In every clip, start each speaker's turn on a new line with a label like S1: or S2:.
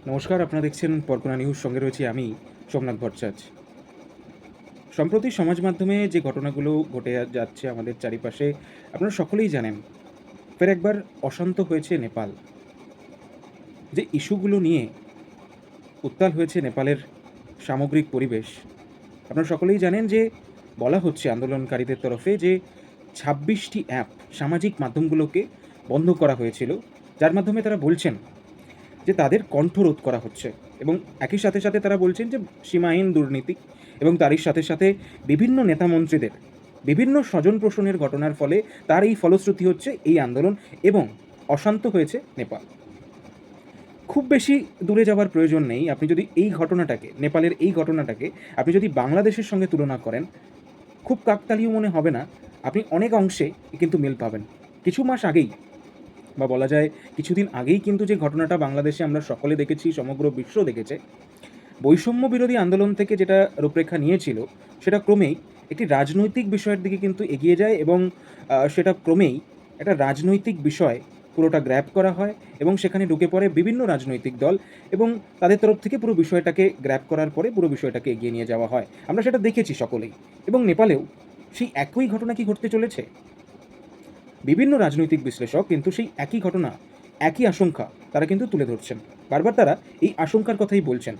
S1: নমস্কার, আপনারা দেখছেন পরগনা নিউজ। সঙ্গে রয়েছি আমি, সোমনাথ ভট্টাচার্য। সম্প্রতি সমাজ মাধ্যমে যে ঘটনাগুলো ঘটে যাচ্ছে আমাদের চারিপাশে, আপনারা সকলেই জানেন। ফের একবার অশান্ত হয়েছে নেপাল। যে ইস্যুগুলো নিয়ে উত্তাল হয়েছে নেপালের সামগ্রিক পরিবেশ, আপনারা সকলেই জানেন যে বলা হচ্ছে আন্দোলনকারীদের তরফে যে ২৬টি অ্যাপ সামাজিক মাধ্যমগুলোকে বন্ধ করা হয়েছিল, যার মাধ্যমে তারা বলছেন যে তাদের কণ্ঠরোধ করা হচ্ছে। এবং একই সাথে সাথে তারা বলছেন যে সীমাহীন দুর্নীতি এবং তারই সাথে সাথে বিভিন্ন নেতামন্ত্রীদের বিভিন্ন স্বজনপোষণের ঘটনার ফলে তার এই ফলশ্রুতি হচ্ছে এই আন্দোলন এবং অশান্ত হয়েছে নেপাল। খুব বেশি দূরে যাওয়ার প্রয়োজন নেই। আপনি যদি এই ঘটনাটাকে, নেপালের এই ঘটনাটাকে আপনি যদি বাংলাদেশের সঙ্গে তুলনা করেন, খুব কাকতালীয় মনে হবে না। আপনি অনেক অংশে কিন্তু মিল পাবেন। কিছু মাস আগেই বা বলা যায় কিছুদিন আগেই কিন্তু যে ঘটনাটা বাংলাদেশে আমরা সকলে দেখেছি, সমগ্র বিশ্ব দেখেছে, বৈষম্য বিরোধী আন্দোলন থেকে যেটা রূপরেখা নিয়েছিল, সেটা ক্রমেই একটি রাজনৈতিক বিষয়ের দিকে কিন্তু এগিয়ে যায় এবং সেটা ক্রমেই একটা রাজনৈতিক বিষয় পুরোটা গ্র্যাব করা হয় এবং সেখানে ঢুকে পড়ে বিভিন্ন রাজনৈতিক দল এবং তাদের তরফ থেকে পুরো বিষয়টাকে গ্র্যাব করার পরে পুরো বিষয়টাকে এগিয়ে নিয়ে যাওয়া হয়। আমরা সেটা দেখেছি সকলেই। এবং নেপালেও সেই একই ঘটনা কি ঘটতে চলেছে? বিভিন্ন রাজনৈতিক বিশ্লেষক কিন্তু সেই একই ঘটনা, একই আশঙ্কা তারা কিন্তু তুলে ধরছেন। বারবার তারা এই আশঙ্কার কথাই বলছেন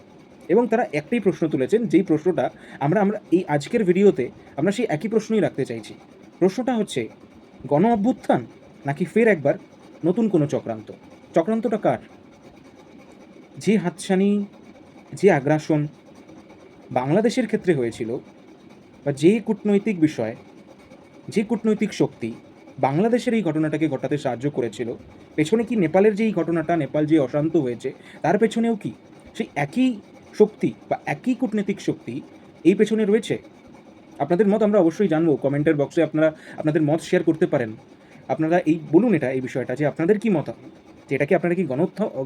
S1: এবং তারা একটাই প্রশ্ন তুলেছেন, যেই প্রশ্নটা আমরা আমরা এই আজকের ভিডিওতে আমরা সেই একই প্রশ্নই রাখতে চাইছি। প্রশ্নটা হচ্ছে, গণ অভ্যুত্থান নাকি ফের একবার নতুন কোনো চক্রান্ত? চক্রান্তটা কার? যে হাতছানি, যে আগ্রাসন বাংলাদেশের ক্ষেত্রে হয়েছিল, বা যে কূটনৈতিক বিষয়, যে কূটনৈতিক শক্তি বাংলাদেশের এই ঘটনাটাকে ঘটাতে সাহায্য করেছিল, পেছনে কি নেপালের যে এই ঘটনাটা, নেপাল যে অশান্ত হয়েছে, তার পেছনেও কি সেই একই শক্তি বা একই কূটনৈতিক শক্তি এই পেছনে রয়েছে? আপনাদের মত আমরা অবশ্যই জানবো। কমেন্টের বক্সে আপনারা আপনাদের মত শেয়ার করতে পারেন। আপনারা এই বলুন এই বিষয়টা যে আপনাদের কি মত, যে এটাকে আপনারা কি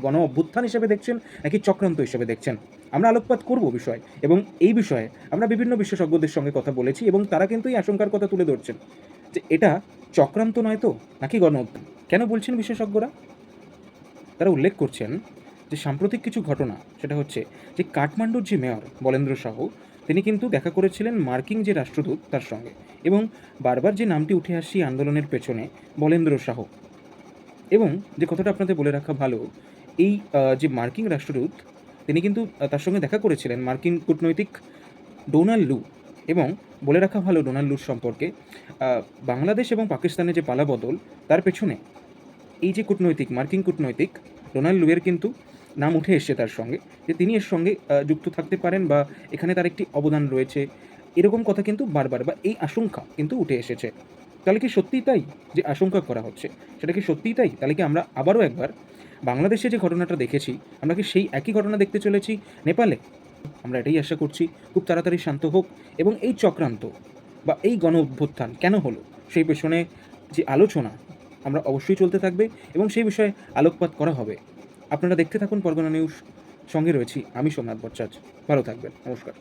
S1: গণ অভ্যুত্থান হিসেবে দেখছেন নাকি চক্রান্ত হিসেবে দেখছেন? আমরা আলোকপাত করব বিষয় এবং এই বিষয়ে আমরা বিভিন্ন বিশেষজ্ঞদের সঙ্গে কথা বলেছি এবং তারা কিন্তু এই আশঙ্কার কথা তুলে ধরছেন যে এটা চক্রান্ত নয় তো, নাকি গণ অভ্যুত্থান। কেন বলছেন বিশেষজ্ঞরা? তারা উল্লেখ করছেন যে সাম্প্রতিক কিছু ঘটনা, সেটা হচ্ছে যে কাঠমান্ডুর যে মেয়র বলেন্দ্র শাহ, তিনি কিন্তু দেখা করেছিলেন মার্কিন যে রাষ্ট্রদূত তার সঙ্গে, এবং বারবার যে নামটি উঠে আসছে আন্দোলনের পেছনে, বলেন্দ্র শাহ। এবং যে কথাটা আপনাদের বলে রাখা ভালো, এই যে মার্কিন রাষ্ট্রদূত, তিনি কিন্তু তার সঙ্গে দেখা করেছিলেন মার্কিন কূটনৈতিক ডোনাল্ড লু। এবং বলে রাখা ভালো ডোনাল্ড লুর সম্পর্কে, বাংলাদেশ এবং পাকিস্তানের যে পালাবদল, তার পেছনে এই যে কূটনৈতিক, মার্কিন কূটনৈতিক ডোনাল্ড লুয়ের কিন্তু নাম উঠে এসছে তার সঙ্গে, যে তিনি এর সঙ্গে যুক্ত থাকতে পারেন বা এখানে তার একটি অবদান রয়েছে, এরকম কথা কিন্তু বারবার বা এই আশঙ্কা কিন্তু উঠে এসেছে। তাহলে কি সত্যিই তাই? যে আশঙ্কা করা হচ্ছে, সেটা কি সত্যিই তাই? তাহলে কি আমরা আবারও একবার বাংলাদেশে যে ঘটনাটা দেখেছি, আমরা কি সেই একই ঘটনা দেখতে চলেছি নেপালে? আমরা এটাই আশা করছি খুব তাড়াতাড়ি শান্ত হোক এবং এই চক্রান্ত বা এই গণ অভ্যুত্থান কেন হলো, সেই পেছনে যে আলোচনা আমরা অবশ্যই চলতে থাকবে এবং সেই বিষয়ে আলোকপাত করা হবে। আপনারা দেখতে থাকুন পরগনা নিউজ। সঙ্গে রয়েছি আমি, সোমনাথ ভট্টাচার্য। ভালো থাকবেন। নমস্কার।